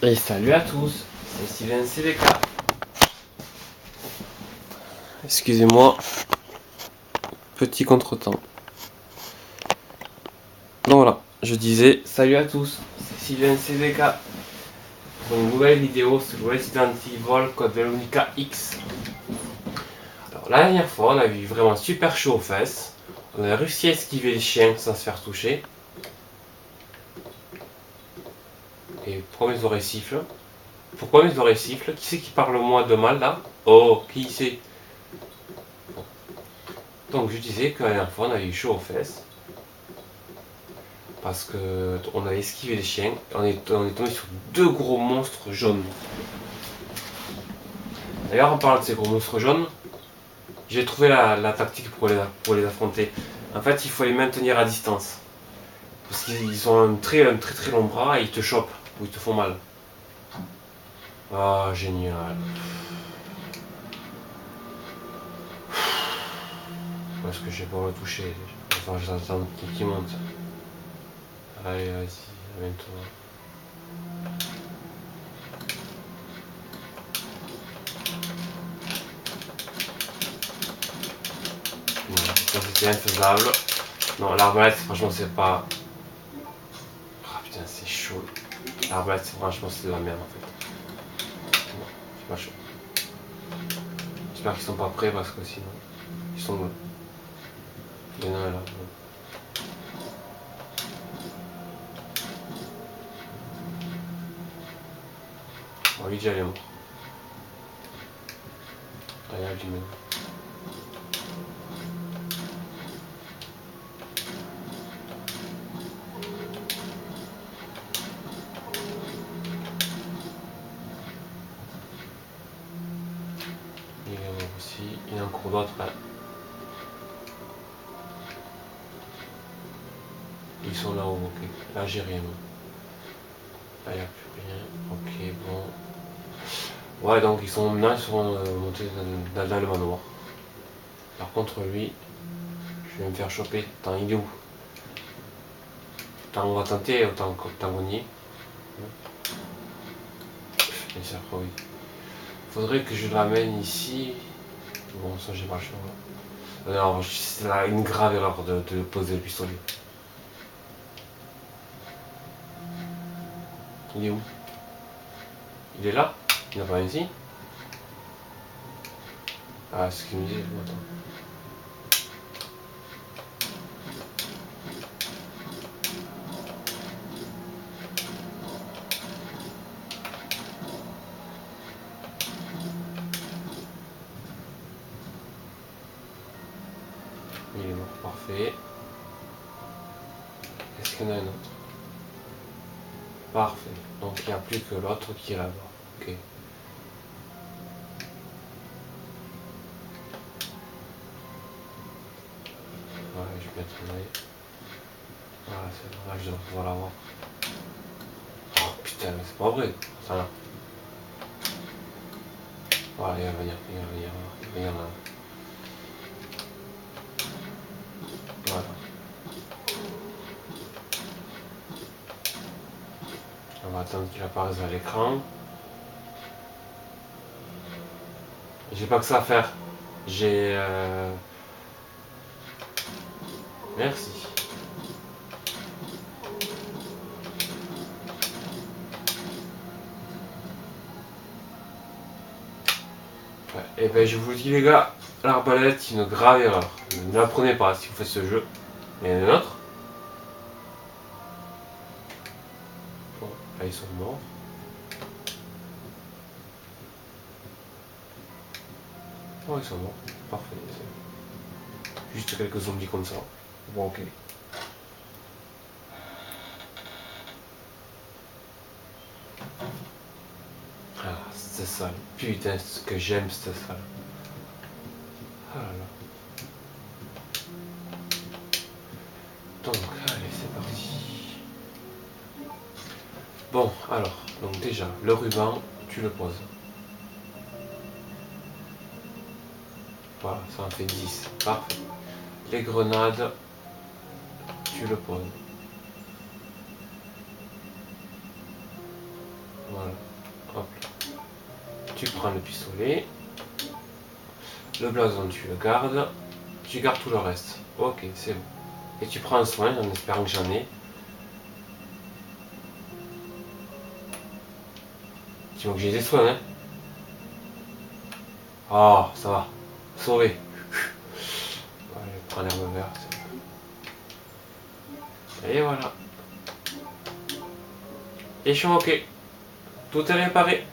Et salut à tous, c'est Steven CVK. Excusez-moi, petit contretemps. Donc voilà, je disais salut à tous, c'est Steven CVK pour une nouvelle vidéo sur Resident Evil Code Veronica X. Alors la dernière fois, on a eu vraiment super chaud aux fesses. On a réussi à esquiver les chiens sans se faire toucher. Et pourquoi mes oreilles sifflent? Pourquoi mes oreilles sifflent? Qui c'est qui parle moi de mal là? Oh, qui c'est? Donc je disais que la dernière fois, on a eu chaud aux fesses. Parce que on a esquivé les chiens, on est tombé sur deux gros monstres jaunes. D'ailleurs, en parlant de ces gros monstres jaunes, j'ai trouvé la tactique pour les affronter. En fait, il faut les maintenir à distance. Parce qu'ils ont un très très long bras et ils te chopent, ou ils te font mal. Ah, génial. Est-ce que je vais pas le toucher? Enfin, j'attends qu'il monte. Allez, vas-y, amène-toi. Ça c'était infaisable. Non, l'arbalète, franchement, c'est pas. Ah putain, c'est chaud. L'arbalète, franchement, c'est de la merde en fait. Non, c'est pas chaud. J'espère qu'ils sont pas prêts parce que sinon. Ils sont. Il y en a un là. Bon, lui déjà il est mort. Regarde du même. Il est mort aussi. Il y en a encore d'autres là. Ils sont là-haut, ok. Là j'ai rien. Là il n'y a plus rien. Ok, bon. Ouais, donc ils sont maintenant ils sont montés dans le manoir. Par contre lui, je vais me faire choper. Attends, il est où? Attends, on va tenter autant qu'on y est. Bien sûr, oui. Faudrait que je le ramène ici. Bon, ça j'ai pas le choix. Alors, c'est là une grave erreur de poser le pistolet. Il est où? Il est là? Il n'a pas ici? Ah, c'est ce qu'il me disait. Attends. Il est mort, parfait. Est-ce qu'il y en a un autre? Parfait. Donc il n'y a plus que l'autre qui est là-bas. Ok. Ouais, je vais mettre un œil. Voilà, c'est dommage de ne pas pouvoir l'avoir. Oh putain, mais c'est pas vrai. Attends. Voilà, il va venir, il va venir, il va venir là. Voilà. On va attendre qu'il apparaisse à l'écran. J'ai pas que ça à faire. J'ai. Merci. Ouais. Et ben je vous le dis les gars, l'arbalète c'est une grave erreur. Ne la prenez pas si vous faites ce jeu. Il y en a un autre. Bon, là ils sont morts. Oh ils sont morts. Parfait. Juste quelques zombies comme ça. Bon ok. Ah, cette salle. Putain, ce que j'aime cette salle. Ah là là. Donc, allez, c'est parti. Bon, alors, donc déjà, le ruban, tu le poses. Voilà, ça en fait 10. Parfait. Les grenades, tu le poses. Voilà. Hop. Tu prends le pistolet. Le blason, tu le gardes. Tu gardes tout le reste. Ok, c'est bon. Et tu prends soin, en espérant que j'en ai. Tu vois que j'ai des soins, hein. Oh, ça va. Sauvé. Allez, prends l'herbe verte. Et voilà. Et je suis ok. Tout est réparé.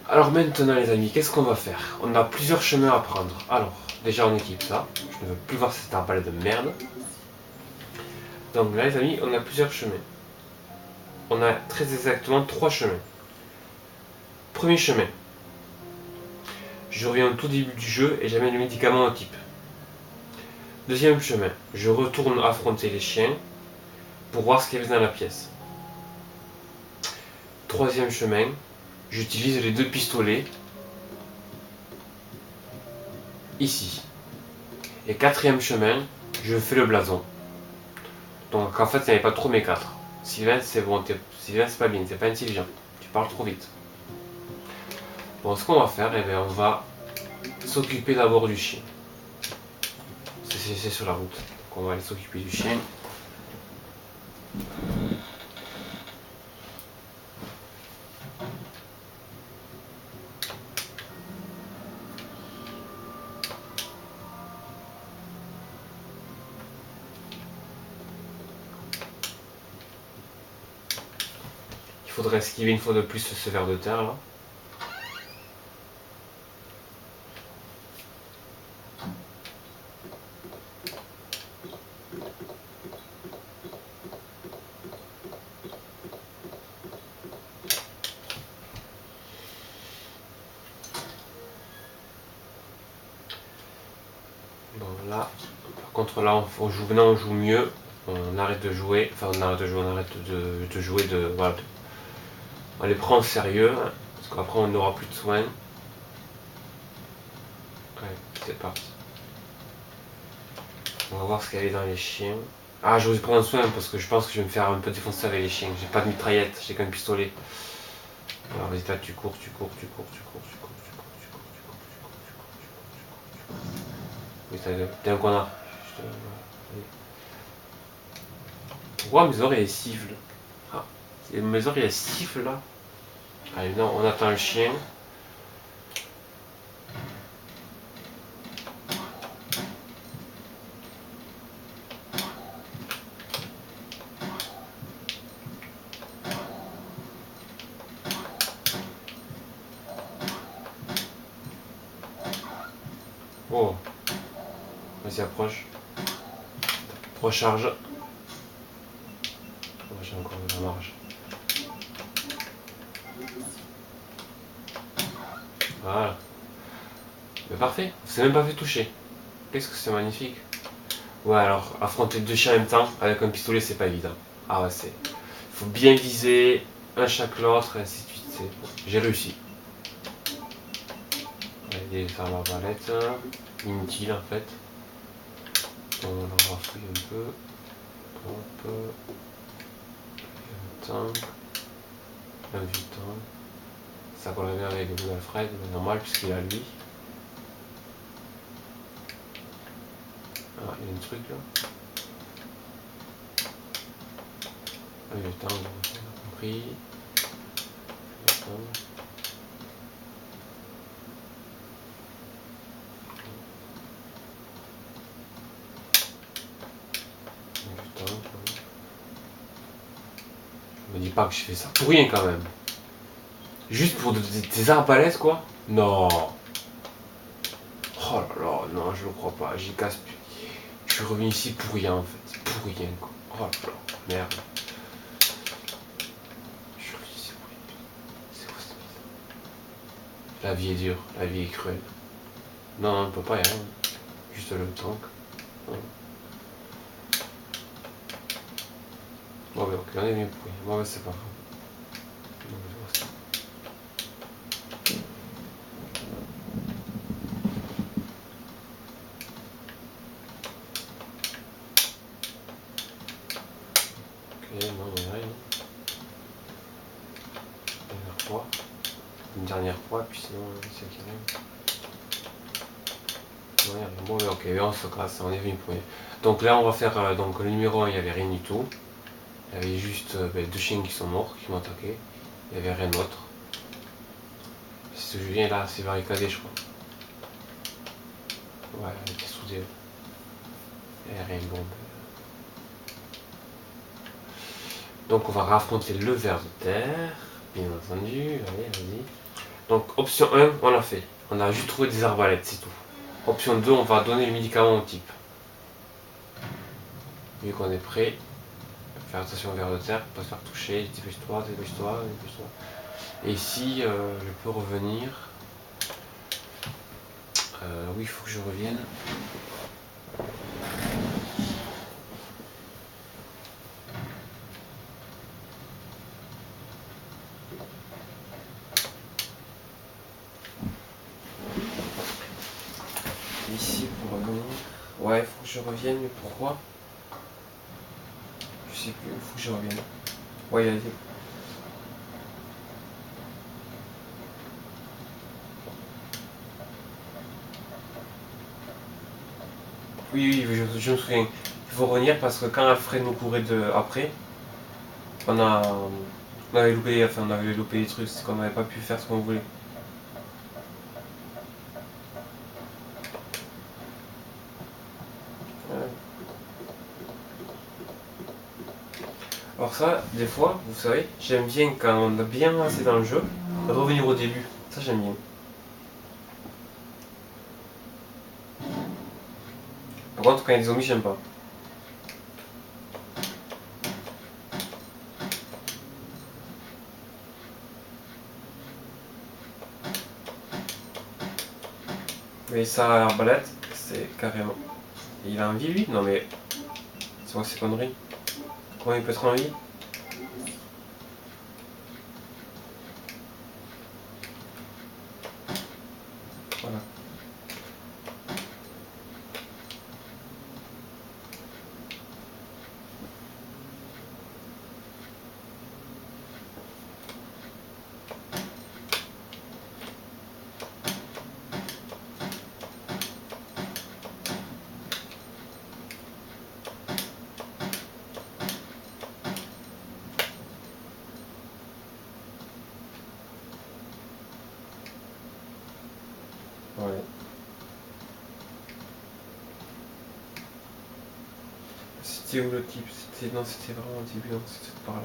Alors maintenant les amis, qu'est-ce qu'on va faire? On a plusieurs chemins à prendre. Alors, déjà on équipe ça. Je ne veux plus voir cette arbalète de merde. Donc là les amis, on a plusieurs chemins. On a très exactement 3 chemins. Premier chemin. Je reviens au tout début du jeu et j'amène le médicament au type. Deuxième chemin. Je retourne affronter les chiens pour voir ce qu'il y avait dans la pièce. Troisième chemin. J'utilise les 2 pistolets. Ici. Et quatrième chemin. Je fais le blason. Donc en fait, il n'y avait pas trop mes 4. Sylvain, c'est bon, Sylvain, c'est pas bien, c'est pas intelligent. Tu parles trop vite. Bon, ce qu'on va faire, eh bien, on va s'occuper d'abord du chien. C'est sur la route. Donc on va aller s'occuper du chien. Il faudrait esquiver une fois de plus ce ver de terre là. Bon là, par contre là on joue, maintenant on joue mieux. On arrête de jouer, enfin on arrête de jouer, on arrête de jouer de. Voilà. On les prend au sérieux, hein, parce qu'après on n'aura plus de soins. Ouais, c'est parti. On va voir ce qu'il y avait dans les chiens. Ah, je vais prendre soin parce que je pense que je vais me faire un peu défoncer avec les chiens. J'ai pas de mitraillette, j'ai qu'un pistolet. Alors vas-y, là tu cours, tu cours, tu cours, tu cours, tu cours, tu cours, tu cours, tu cours, tu cours, tu cours, tu cours, tu cours. Oui, t'es un connard. Pourquoi mes oreilles elles sifflent? Ah, mes oreilles elles sifflent là. Allez, non, on attend le chien. Oh, vas-y, approche. Recharge. Oh, j'ai encore de la marge. Voilà. Mais parfait, on s'est même pas fait toucher. Qu'est-ce que c'est magnifique. Ouais, alors affronter 2 chiens en même temps avec un pistolet, c'est pas évident. Ah ouais, c'est. Faut bien viser, un chaque l'autre, et ainsi de suite. J'ai réussi. On va aller faire l'arbalète. Inutile en fait. On va rafouiller un peu. Hop. Un tank. Un vieux tank. Ça collerait bien avec le bleu d'Alfred, mais normal puisqu'il a lui. Ah, il y a un truc là. Un vieux tank, on a compris. Me dis pas que je fais ça pour rien quand même. Juste pour des arbalètes quoi. Non. Oh là là, non, je le crois pas. J'y casse plus. Je suis revenu ici pour rien en fait. Pour rien quoi. Oh là là, merde. Je suis revenu ici pour rien. C'est quoi cette vie? La vie est dure, la vie est cruelle. Non, on peut pas y aller. Juste le tank. Ouais. Bon, ben ok, on est bien pour rien. Bon, ben c'est pas grave. dernière fois, puis sinon, c'est qui arrive. Ouais, bon, ok, on se casse, on est venu premier. Donc là, on va faire donc le numéro 1, il n'y avait rien du tout. Il y avait juste deux chiens qui sont morts, qui m'ont attaqué. Il n'y avait rien d'autre. Si je viens là, c'est barricadé, je crois. Ouais, elle était soudée. Il n'y a rien de bon. Donc on va raffronter le ver de terre, bien entendu. Allez, vas-y. Donc option 1, on l'a fait. On a juste trouvé des arbalètes, c'est tout. Option 2, on va donner le médicament au type. Vu qu'on est prêt, faire attention au ver de terre, pas se faire toucher, dépêche-toi, dépêche-toi, dépêche-toi. Et ici, je peux revenir. Oui, il faut que je revienne. Ici pour revenir. Ouais, il faut que je revienne, mais pourquoi? Je sais plus, il faut que je revienne. Ouais, il y a des... Oui, je me souviens. Il faut revenir parce que quand Alfred nous courait après, on a... On avait loupé, enfin on avait loupé les trucs, c'est qu'on n'avait pas pu faire ce qu'on voulait. Ouais. Alors ça, des fois, vous savez, j'aime bien quand on a bien avancé dans le jeu, revenir au début. Ça j'aime bien. Par contre, quand il y a des zombies, j'aime pas. Mais ça, l'arbalète, c'est carrément... Il a envie lui? Non mais... C'est quoi ces conneries? Comment il peut être en vie? Voilà. Ouais. C'était où le type? Non, c'était vraiment au début, non, c'était par là.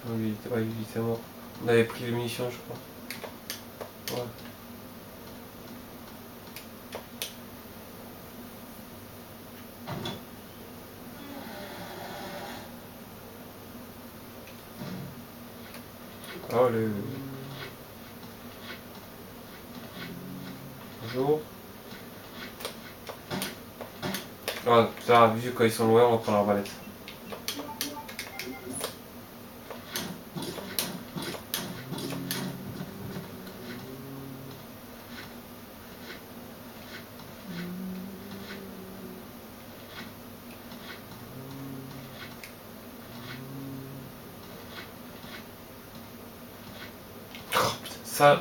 Non, ouais, il était mort. On avait pris les munitions, je crois. Ouais. Oh, le... Bonjour. Ah, putain, vu quand ils sont loin, on va prendre l'arbalète. Ça...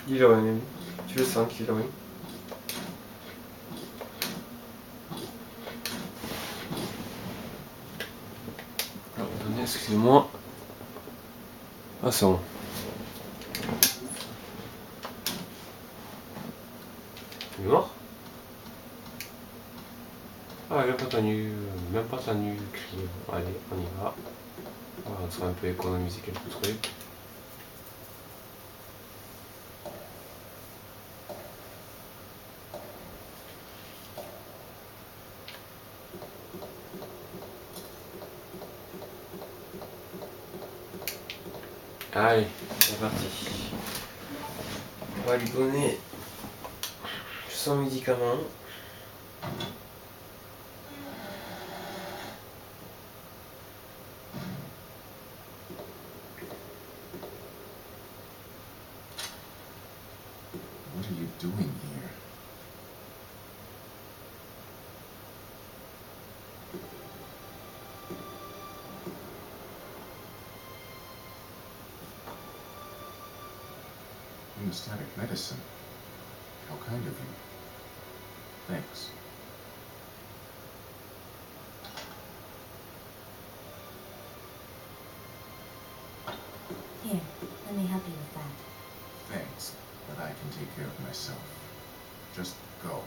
Il est revenu. Tu le sens qu'il est revenu. Alors, attendez, excusez-moi. Ah, c'est bon. Il est mort? Ah, même pas entendu crier. Allez, on y va. On va un peu économiser quelques trucs. Allez, c'est parti. On va lui donner son médicament. doing here? Hemostatic medicine. How kind of you. Thanks. Here, let me help you with that. Thanks, but I can take care of myself. Just go.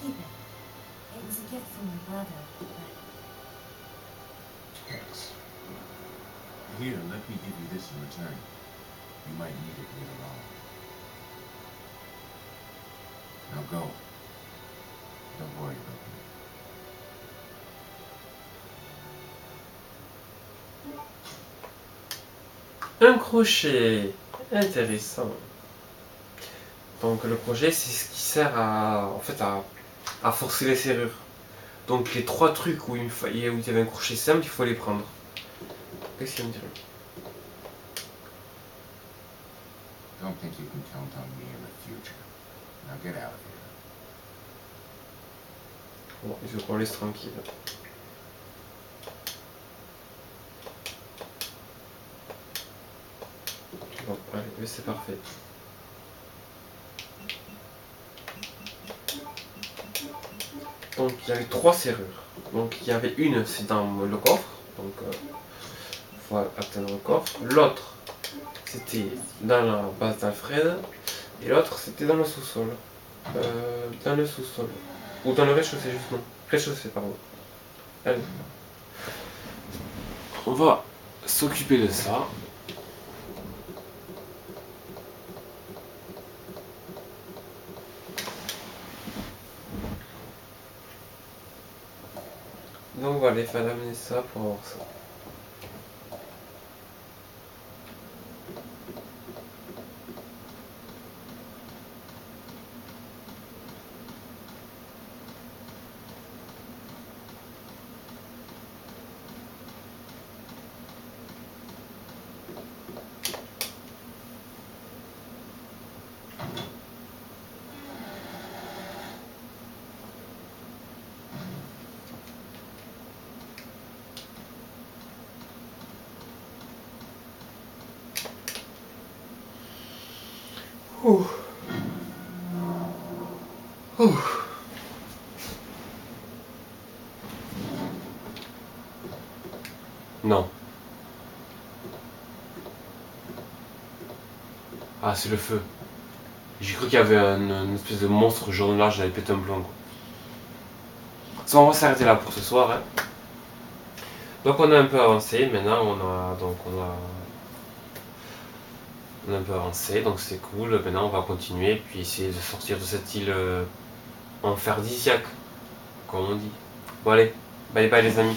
Keep it. It was a gift from your brother, but Thanks. Here, let me give you this in return. You might need it later on. Now go. Don't worry about me. Un crochet. Intéressant. Donc le crochet, c'est ce qui sert à forcer les serrures. Donc les 3 trucs où il y avait un crochet simple, il faut les prendre. Qu'est-ce qu'il me dit? Don't think you can count on me in the future. Now get out of here. Bon, il faut qu'on laisse tranquille. Bon, allez, c'est parfait. Donc il y avait 3 serrures. Donc il y avait une, c'est dans le coffre. Donc il faut atteindre le coffre. L'autre, c'était dans la base d'Alfred. Et l'autre, c'était dans le sous-sol. Dans le sous-sol. Ou dans le rez-de-chaussée, justement. Rez-de-chaussée, pardon. Allez. On va s'occuper de ça. Donc voilà, il fallait amener ça pour avoir ça. Ouh. Ouh. Non. Ah, c'est le feu. J'ai cru qu'il y avait une espèce de monstre jaune là, j'avais pété un plomb. On va s'arrêter là pour ce soir. Hein. Donc on a un peu avancé, maintenant on a un peu avancé, donc c'est cool. Maintenant on va continuer puis essayer de sortir de cette île enferdisiaque, comme on dit. Bon allez, bye bye les amis.